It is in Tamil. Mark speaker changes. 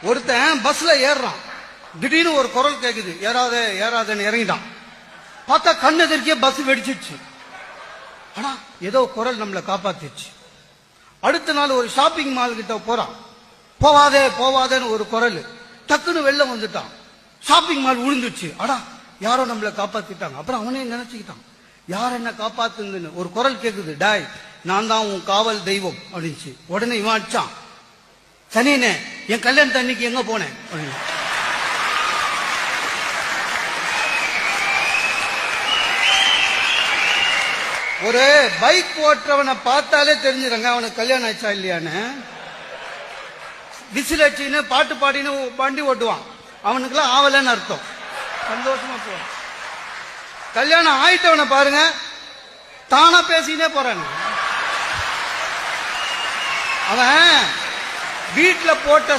Speaker 1: ஒருத்தன் பஸ்ல ஏறான், திடீர்னு ஒரு குரல் கேக்குது, ஏறாதே ஏறாதேன்னு இறங்கிட்டான். பார்த்தா கண்ணு எதிர்க்கே பஸ் வெடிச்சிருச்சு. ஆனா ஏதோ குரல் நம்மளை காப்பாத்திடுச்சு. அடுத்த நாள் ஒரு ஷாப்பிங் மால் கிட்ட போறான், போவாதே போவாதேன்னு ஒரு குரல், டக்குன்னு வெளில வந்துட்டான். ஷாப்பிங் மால் விழுந்துச்சு. அடா யாரோ நம்மளை காப்பாத்திட்டாங்க. அப்புறம் அவனே நினைச்சுக்கிட்டான், யார் என்ன காப்பாத்துங்கன்னு. ஒரு குரல் கேக்குது, டாய் நான் தான் உன் காவல் தெய்வம் அப்படின்ச்சு. உடனே இவன் அடிச்சான், சனியனே என் கல்யாணத்து அன்னைக்கு எங்க போனேன் அப்படின்னு. ஒரு பைக் ஓட்டுறவனை பார்த்தாலே தெரிஞ்சிருங்க அவனுக்கு கல்யாணம் ஆயிடுச்சா இல்லையான்னு. விசில் அடிச்சுன்னு பாட்டு பாடின்னு வண்டி ஓட்டுவான், அவனுக்குலாம் ஆவலன்னு அர்த்தம். சந்தோஷமா போவான். கல்யாணம் ஆயிட்டவனை பாருங்க, தானா பேசினே போறான். அவன் வீட்டுல போட்ட